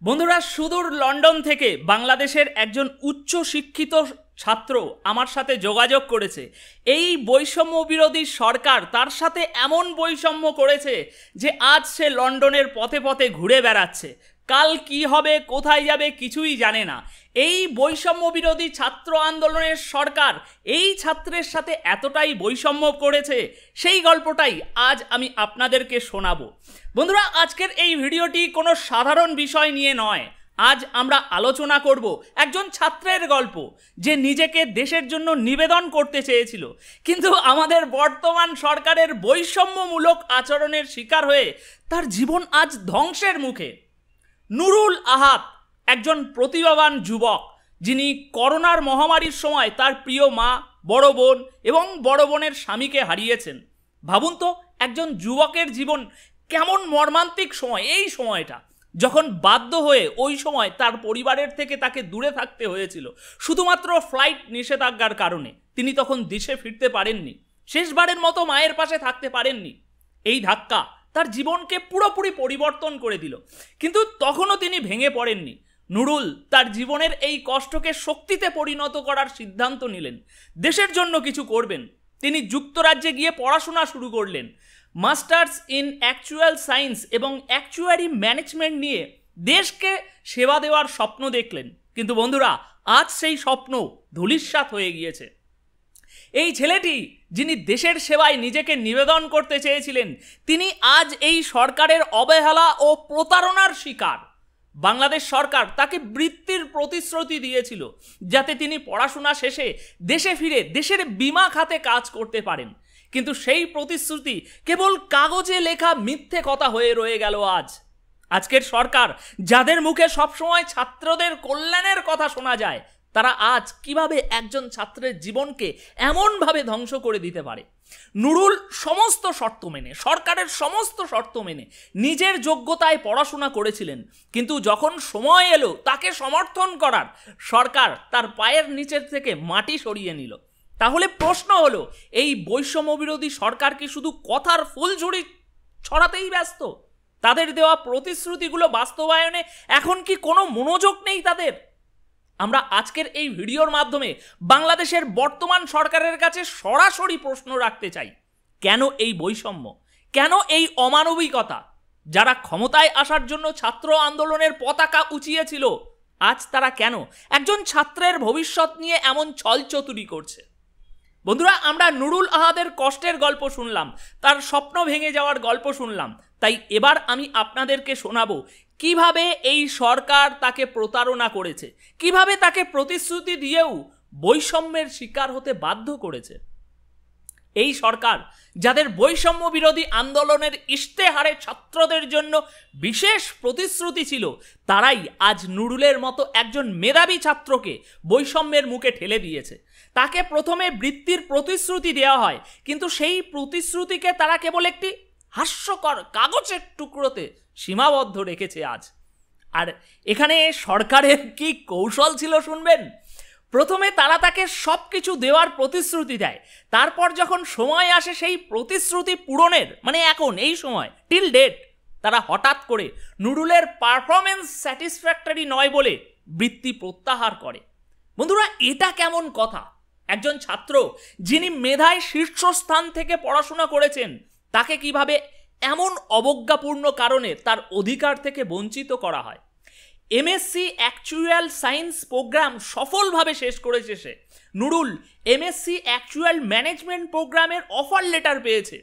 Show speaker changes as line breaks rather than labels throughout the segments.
বন্ধুরা, সুদূর লন্ডন থেকে বাংলাদেশের একজন উচ্চ শিক্ষিত ছাত্র আমার সাথে যোগাযোগ করেছে। এই বৈষম্য বিরোধী সরকার তার সাথে এমন বৈষম্য করেছে যে আজ সে লন্ডনের পথে পথে ঘুরে বেড়াচ্ছে। কাল কি হবে, কোথায় যাবে কিছুই জানে না। এই বৈষম্য বিরোধী ছাত্র আন্দোলনের সরকার এই ছাত্রের সাথে এতটাই বৈষম্য করেছে, সেই গল্পটাই আজ আমি আপনাদেরকে শোনাবো। বন্ধুরা, আজকের এই ভিডিওটি কোনো সাধারণ বিষয় নিয়ে নয়। আজ আমরা আলোচনা করব একজন ছাত্রের গল্প, যে নিজেকে দেশের জন্য নিবেদন করতে চেয়েছিল, কিন্তু আমাদের বর্তমান সরকারের বৈষম্যমূলক আচরণের শিকার হয়ে তার জীবন আজ ধ্বংসের মুখে। নুরুল আহাদ একজন প্রতিভাবান যুবক, যিনি করোনার মহামারীর সময় তার প্রিয় মা, বড় বোন এবং বড় বোনের স্বামীকে হারিয়েছেন। ভাবুন তো, একজন যুবকের জীবন কেমন মর্মান্তিক সময়। এই সময়টা যখন বাধ্য হয়ে ওই সময় তার পরিবারের থেকে তাকে দূরে থাকতে হয়েছিল শুধুমাত্র ফ্লাইট নিষেধাজ্ঞার কারণে, তিনি তখন দেশে ফিরতে পারেননি, শেষবারের মতো মায়ের পাশে থাকতে পারেননি। এই ধাক্কা তার জীবনকে পুরোপুরি পরিবর্তন করে দিল, কিন্তু তখনও তিনি ভেঙে পড়েননি। নুরুল তার জীবনের এই কষ্টকে শক্তিতে পরিণত করার সিদ্ধান্ত নিলেন। দেশের জন্য কিছু করবেন। তিনি যুক্তরাজ্যে গিয়ে পড়াশোনা শুরু করলেন। মাস্টার্স ইন অ্যাকচুয়াল সায়েন্স এবং অ্যাকচুয়ারি ম্যানেজমেন্ট নিয়ে দেশকে সেবা দেওয়ার স্বপ্ন দেখলেন। কিন্তু বন্ধুরা, আজ সেই স্বপ্ন ধূলিসাৎ হয়ে গিয়েছে। এই ছেলেটি, যিনি দেশের সেবায় নিজেকে নিবেদন করতে চেয়েছিলেন, তিনি আজ এই সরকারের অবহেলা ও প্রতারণার শিকার। বাংলাদেশ সরকার তাকে বৃত্তির প্রতিশ্রুতি দিয়েছিল, যাতে তিনি পড়াশোনা শেষে দেশে ফিরে দেশের বীমা খাতে কাজ করতে পারেন, কিন্তু সেই প্রতিশ্রুতি কেবল কাগজে লেখা মিথ্যে কথা হয়ে রয়ে গেল। আজকের সরকার, যাদের মুখে সবসময় ছাত্রদের কল্যাণের কথা শোনা যায়, তারা আজ কিভাবে একজন ছাত্রের জীবনকে এমনভাবে ধ্বংস করে দিতে পারে। নুরুল সমস্ত শর্ত মেনে, সরকারের সমস্ত শর্ত মেনে নিজের যোগ্যতায় পড়াশোনা করেছিলেন, কিন্তু যখন সময় এলো তাকে সমর্থন করার, সরকার তার পায়ের নিচের থেকে মাটি সরিয়ে নিল। তাহলে প্রশ্ন হলো, এই বৈষম্য বিরোধী সরকার কি শুধু কথার ফুলঝুরি ছড়াতেই ব্যস্ত? তাদের দেওয়া প্রতিশ্রুতিগুলো বাস্তবায়নে এখন কি কোনো মনোযোগ নেই তাদের? আমরা আজকের এই ভিডিওর মাধ্যমে বাংলাদেশের বর্তমান সরকারের কাছে সরাসরি প্রশ্ন রাখতে চাই। কেন এই বৈষম্য? কেন এই অমানবিকতা? যারা ক্ষমতায় আসার জন্য ছাত্র আন্দোলনের পতাকা উঁচিয়েছিল, আজ তারা কেন একজন ছাত্রের ভবিষ্যৎ নিয়ে এমন ছলচতুরি করছে? বন্ধুরা, আমরা নুরুল আহাদের কষ্টের গল্প শুনলাম, তার স্বপ্ন ভেঙে যাওয়ার গল্প শুনলাম। তাই এবার আমি আপনাদেরকে শোনাবো কিভাবে এই সরকার তাকে প্রতারণা করেছে, কিভাবে তাকে প্রতিশ্রুতি দিয়েও বৈষম্যের শিকার হতে বাধ্য করেছে। এই সরকার, যাদের বৈষম্য বিরোধী আন্দোলনের ইশতেহারে ছাত্রদের জন্য বিশেষ প্রতিশ্রুতি ছিল, তারাই আজ নুরুলের মতো একজন মেধাবী ছাত্রকে বৈষম্যের মুখে ঠেলে দিয়েছে। তাকে প্রথমে বৃত্তির প্রতিশ্রুতি দেওয়া হয়, কিন্তু সেই প্রতিশ্রুতিকে তারা কেবল একটি হাস্যকর কাগজের টুকরোতে সীমাবদ্ধ রেখেছে আজ। আর এখানে সরকারের কি কৌশল ছিল শুনবেন। প্রথমে তারা তাকে সব কিছু দেওয়ার প্রতিশ্রুতি দেয়, তারপর যখন সময় আসে সেই প্রতিশ্রুতি পূরণের, মানে এখন এই সময় টিল ডেট, তারা হঠাৎ করে নুরুলের পারফরমেন্স স্যাটিসফ্যাক্টরি নয় বলে বৃত্তি প্রত্যাহার করে। বন্ধুরা, এটা কেমন কথা? একজন ছাত্র, যিনি মেধায় শীর্ষস্থান থেকে পড়াশোনা করেছেন, তাকে কিভাবে এমন অবজ্ঞাপূর্ণ কারণে তার অধিকার থেকে বঞ্চিত করা হয়? এমএসসি অ্যাকচুয়াল সায়েন্স প্রোগ্রাম সফলভাবে শেষ করেছে সে। নুরুল এমএসসি অ্যাকচুয়াল ম্যানেজমেন্ট প্রোগ্রামের অফার লেটার পেয়েছে।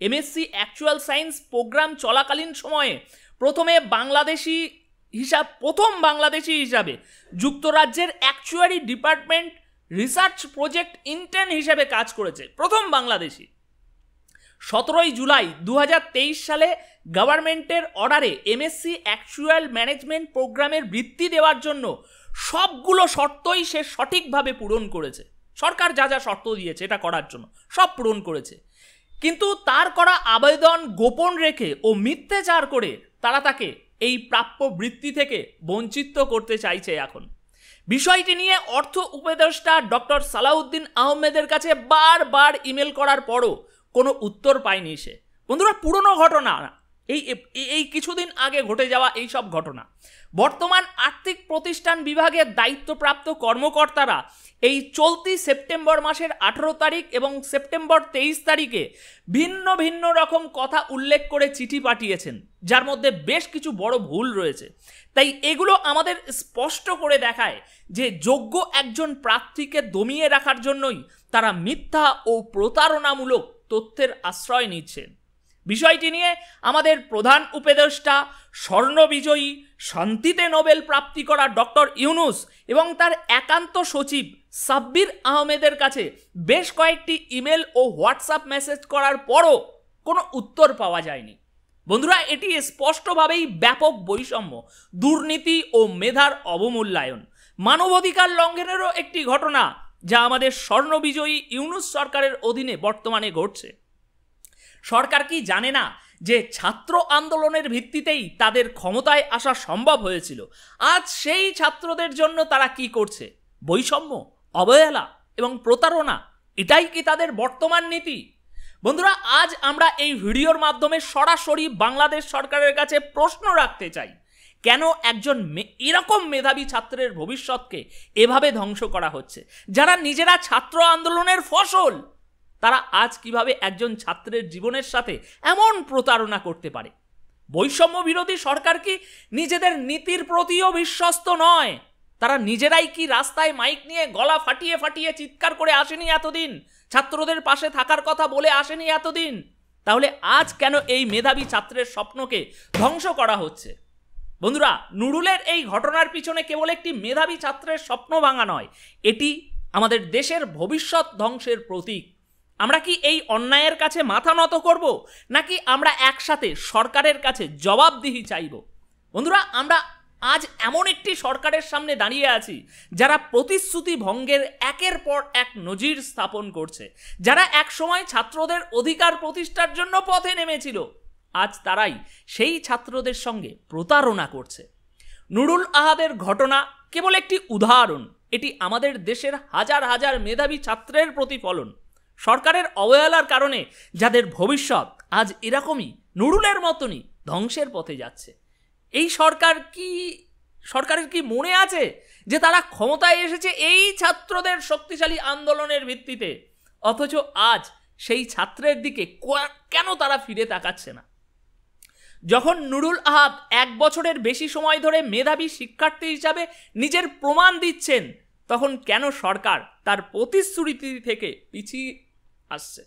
এমএসসি অ্যাকচুয়াল সায়েন্স প্রোগ্রাম চলাকালীন সময়ে প্রথম বাংলাদেশি হিসাবে যুক্তরাজ্যের actuary department research project intern হিসেবে কাজ করেছে, প্রথম বাংলাদেশি। 17 জুলাই 2023 সালে গভর্নমেন্টের অর্ডারে এমএসসি অ্যাকচুয়াল ম্যানেজমেন্ট প্রোগ্রামের বৃত্তি দেওয়ার জন্য সবগুলো শর্তই সে সঠিকভাবে পূরণ করেছে। সরকার যা যা শর্ত দিয়েছে এটা করার জন্য সব পূরণ করেছে, কিন্তু তার করা আবেদন গোপন রেখে ও মিথ্যাচার করে তারা তাকে এই প্রাপ্য বৃত্তি থেকে বঞ্চিত করতে চাইছে। এখন বিষয়টি নিয়ে অর্থ উপদেষ্টা ডক্টর সালাউদ্দিন আহমেদের কাছে বারবার ইমেল করার পরও কোনো উত্তর পায়নি সে। বন্ধুরা, পুরনো ঘটনা, এই কিছুদিন আগে ঘটে যাওয়া এই সব ঘটনা। বর্তমান আর্থিক প্রতিষ্ঠান বিভাগের দায়িত্বপ্রাপ্ত কর্মকর্তারা এই চলতি সেপ্টেম্বর মাসের 18 তারিখ এবং সেপ্টেম্বর 23 তারিখে ভিন্ন ভিন্ন রকম কথা উল্লেখ করে চিঠি পাঠিয়েছেন, যার মধ্যে বেশ কিছু বড় ভুল রয়েছে। তাই এগুলো আমাদের স্পষ্ট করে দেখায় যে যোগ্য একজন প্রার্থীকে দমিয়ে রাখার জন্যই তারা মিথ্যা ও প্রতারণামূলক তথ্যের আশ্রয় নিচ্ছেন। বিষয়টি নিয়ে আমাদের প্রধান উপদেষ্টা, স্বর্ণবিজয়ী, শান্তিতে নোবেল প্রাপ্তি করা ডক্টর ইউনূস এবং তার একান্ত সচিব সাব্বির আহমেদের কাছে বেশ কয়েকটি ইমেল ও হোয়াটসঅ্যাপ মেসেজ করার পরও কোনো উত্তর পাওয়া যায়নি। বন্ধুরা, এটি স্পষ্টভাবেই ব্যাপক বৈষম্য, দুর্নীতি ও মেধার অবমূল্যায়ন, মানবাধিকার লঙ্ঘনেরও একটি ঘটনা যা আমাদের স্বর্ণবিজয়ী ইউনূস সরকারের অধীনে বর্তমানে ঘটছে। সরকার কি জানে না যে ছাত্র আন্দোলনের ভিত্তিতেই তাদের ক্ষমতায় আসা সম্ভব হয়েছিল? আজ সেই ছাত্রদের জন্য তারা কি করছে? বৈষম্য, অবহেলা এবং প্রতারণা, এটাই কি তাদের বর্তমান নীতি? বন্ধুরা, আজ আমরা এই ভিডিওর মাধ্যমে সরাসরি বাংলাদেশ সরকারের কাছে প্রশ্ন রাখতে চাই, কেন একজন এরকম মেধাবী ছাত্রের ভবিষ্যৎকে এভাবে ধ্বংস করা হচ্ছে? যারা নিজেরা ছাত্র আন্দোলনের ফসল, তারা আজ কিভাবে একজন ছাত্রের জীবনের সাথে এমন প্রতারণা করতে পারে? বৈষম্য বিরোধী সরকার কি নিজেদের নীতির প্রতিও বিশ্বস্ত নয়? তারা নিজেরাই কি রাস্তায় মাইক নিয়ে গলা ফাটিয়ে ফাটিয়ে চিৎকার করে আসেনি এতদিন? ছাত্রদের পাশে থাকার কথা বলে আসেনি এতদিন? তাহলে আজ কেন এই মেধাবী ছাত্রের স্বপ্নকে ধ্বংস করা হচ্ছে? বন্ধুরা, নুরুলের এই ঘটনার পিছনে কেবল একটি মেধাবী ছাত্রের স্বপ্ন ভাঙা নয়, এটি আমাদের দেশের ভবিষ্যৎ ধ্বংসের প্রতীক। আমরা কি এই অন্যায়ের কাছে মাথা নত করব, নাকি আমরা একসাথে সরকারের কাছে জবাবদিহি চাইব? বন্ধুরা, আমরা আজ এমন একটি সরকারের সামনে দাঁড়িয়ে আছি যারা প্রতিশ্রুতি ভঙ্গের একের পর এক নজির স্থাপন করছে, যারা একসময় ছাত্রদের অধিকার প্রতিষ্ঠার জন্য পথে নেমেছিল, আজ তারাই সেই ছাত্রদের সঙ্গে প্রতারণা করছে। নুরুল আহাদের ঘটনা কেবল একটি উদাহরণ, এটি আমাদের দেশের হাজার হাজার মেধাবী ছাত্রের প্রতিফলন। সরকারের অবহেলার কারণে যাদের ভবিষ্যৎ আজ এরকমই নুরুলের মতনই ধ্বংসের পথে যাচ্ছে। এই সরকারের কি মনে আছে যে তারা ক্ষমতায় এসেছে এই ছাত্রদের শক্তিশালী আন্দোলনের ভিত্তিতে? অথচ আজ সেই ছাত্রের দিকে কেন তারা ফিরে তাকাচ্ছে না? যখন নুরুল আহাদ 1 বছরের বেশি সময় ধরে মেধাবী শিক্ষার্থী হিসাবে নিজের প্রমাণ দিচ্ছেন, তখন কেন সরকার তার প্রতিশ্রুতি থেকে পিছিয়ে আসছে?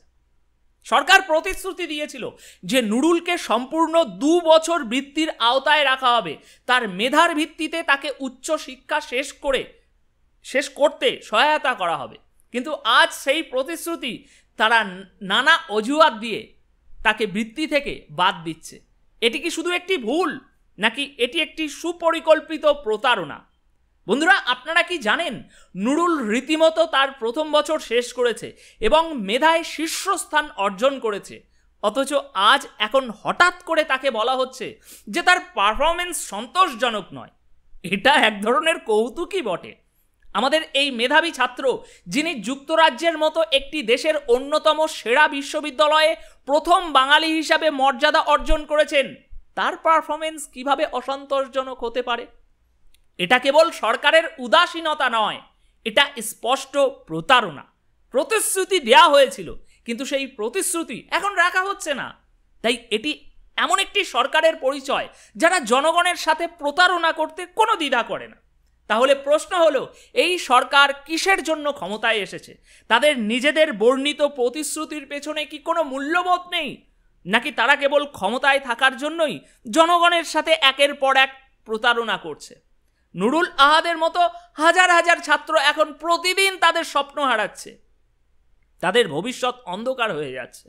সরকার প্রতিশ্রুতি দিয়েছিল যে নুরুলকে সম্পূর্ণ 2 বছর বৃত্তির আওতায় রাখা হবে, তার মেধার ভিত্তিতে তাকে উচ্চ শিক্ষা শেষ করতে সহায়তা করা হবে। কিন্তু আজ সেই প্রতিশ্রুতি তারা নানা অজুহাত দিয়ে তাকে বৃত্তি থেকে বাদ দিচ্ছে। এটি কি শুধু একটি ভুল, নাকি এটি একটি সুপরিকল্পিত প্রতারণা? বন্ধুরা, আপনারা কি জানেন নুরুল রীতিমতো তার প্রথম বছর শেষ করেছে এবং মেধায় শীর্ষস্থান অর্জন করেছে, অথচ আজ এখন হঠাৎ করে তাকে বলা হচ্ছে যে তার পারফরমেন্স সন্তোষজনক নয়। এটা এক ধরনের কৌতুকই বটে। আমাদের এই মেধাবী ছাত্র, যিনি যুক্তরাজ্যের মতো একটি দেশের অন্যতম সেরা বিশ্ববিদ্যালয়ে প্রথম বাঙালি হিসাবে মর্যাদা অর্জন করেছেন, তার পারফরমেন্স কিভাবে অসন্তোষজনক হতে পারে? এটা কেবল সরকারের উদাসীনতা নয়, এটা স্পষ্ট প্রতারণা। প্রতিশ্রুতি দেয়া হয়েছিল, কিন্তু সেই প্রতিশ্রুতি এখন রাখা হচ্ছে না। তাই এটি এমন একটি সরকারের পরিচয় যারা জনগণের সাথে প্রতারণা করতে কোনো দ্বিধা করে না। তাহলে প্রশ্ন হলো, এই সরকার কিসের জন্য ক্ষমতায় এসেছে? তাদের নিজেদের বর্ণিত প্রতিশ্রুতির পেছনে কি কোনো মূল্যবোধ নেই, নাকি তারা কেবল ক্ষমতায় থাকার জন্যই জনগণের সাথে একের পর এক প্রতারণা করছে? নুরুল আহাদের মতো হাজার হাজার ছাত্র এখন প্রতিদিন তাদের স্বপ্ন হারাচ্ছে, তাদের ভবিষ্যৎ অন্ধকার হয়ে যাচ্ছে।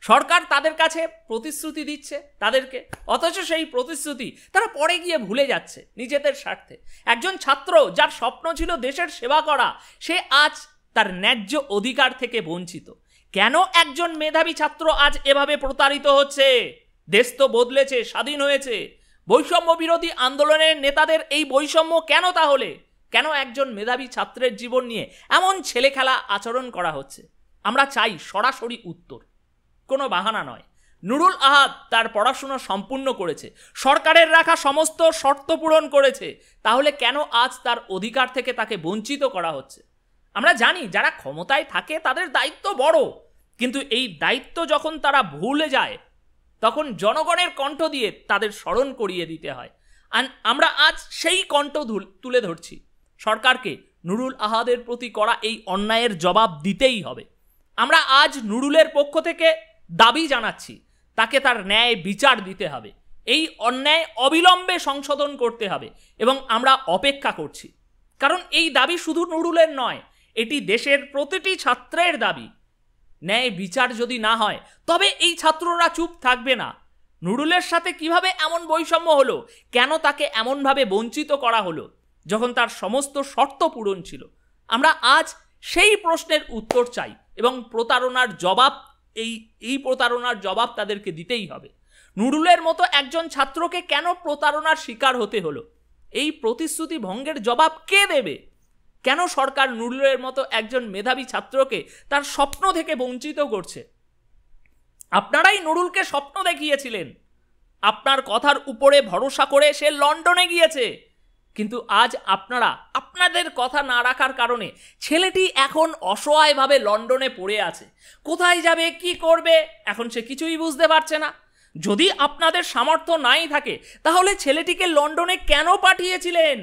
সরকার তাদের কাছে প্রতিশ্রুতি দিচ্ছে তাদেরকে, অথচ সেই প্রতিশ্রুতি তারা পরে গিয়ে ভুলে যাচ্ছে নিজেদের স্বার্থে। একজন ছাত্র যার স্বপ্ন ছিল দেশের সেবা করা, সে আজ তার ন্যায্য অধিকার থেকে বঞ্চিত। কেন একজন মেধাবী ছাত্র আজ এভাবে প্রতারিত হচ্ছে? দেশ তো বদলেছে, স্বাধীন হয়েছে। বৈষম্য বিরোধী আন্দোলনের নেতাদের এই বৈষম্য কেন? তাহলে কেন একজন মেধাবী ছাত্রের জীবন নিয়ে এমন ছেলেখেলা আচরণ করা হচ্ছে? আমরা চাই সরাসরি উত্তর, কোনো বাহানা নয়। নুরুল আহাদ তার পড়াশোনা সম্পূর্ণ করেছে, সরকারের রাখা সমস্ত শর্ত পূরণ করেছে, তাহলে কেন আজ তার অধিকার থেকে তাকে বঞ্চিত করা হচ্ছে? আমরা জানি যারা ক্ষমতায় থাকে তাদের দায়িত্ব বড়, কিন্তু এই দায়িত্ব যখন তারা ভুলে যায় তখন জনগণের কণ্ঠ দিয়ে তাদের স্মরণ করিয়ে দিতে হয়। আর আমরা আজ সেই কণ্ঠ তুলে ধরছি। সরকারকে নুরুল আহাদের প্রতি করা এই অন্যায়ের জবাব দিতেই হবে। আমরা আজ নুরুলের পক্ষ থেকে দাবি জানাচ্ছি, তাকে তার ন্যায় বিচার দিতে হবে, এই অন্যায় অবিলম্বে সংশোধন করতে হবে, এবং আমরা অপেক্ষা করছি। কারণ এই দাবি শুধু নুরুলের নয়, এটি দেশের প্রতিটি ছাত্রের দাবি। ন্যায় বিচার যদি না হয় তবে এই ছাত্ররা চুপ থাকবে না। নুরুলের সাথে কিভাবে এমন বৈষম্য হলো, কেন তাকে এমনভাবে বঞ্চিত করা হলো যখন তার সমস্ত শর্ত পূরণ ছিল? আমরা আজ সেই প্রশ্নের উত্তর চাই এবং প্রতারণার জবাব এই প্রতারণার জবাব তাদেরকে দিতেই হবে। নুরুলের মতো একজন ছাত্রকে কেন প্রতারণার শিকার হতে হলো? এই প্রতিশ্রুতি ভঙ্গের জবাব কে দেবে? কেন সরকার নুরুলের মতো একজন মেধাবী ছাত্রকে তার স্বপ্ন থেকে বঞ্চিত করছে? আপনারাই নুরুলকে স্বপ্ন দেখিয়েছিলেন, আপনার কথার উপরে ভরসা করে সে লন্ডনে গিয়েছে, কিন্তু আজ আপনারা আপনাদের কথা না রাখার কারণে ছেলেটি এখন অসহায়ভাবে লন্ডনে পড়ে আছে। কোথায় যাবে, কি করবে, এখন সে কিছুই বুঝতে পারছে না। যদি আপনাদের সামর্থ্য নাই থাকে তাহলে ছেলেটিকে লন্ডনে কেন পাঠিয়েছিলেন?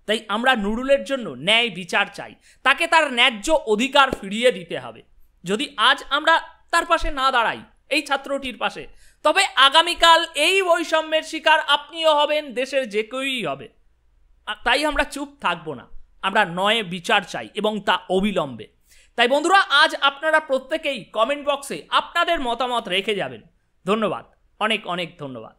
তাই আমরা নুরুলের জন্য ন্যায় বিচার চাই, তাকে তার ন্যায্য অধিকার ফিরিয়ে দিতে হবে। যদি আজ আমরা তার পাশে না দাঁড়াই, এই ছাত্রটির পাশে, তবে আগামীকাল এই বৈষম্যের শিকার আপনিও হবেন, দেশের যে কেউই হবে। তাই আমরা চুপ থাকবো না, আমরা ন্যায় বিচার চাই এবং তা অবিলম্বে। তাই বন্ধুরা, আজ আপনারা প্রত্যেকেই কমেন্ট বক্সে আপনাদের মতামত রেখে যাবেন। ধন্যবাদ, অনেক অনেক ধন্যবাদ।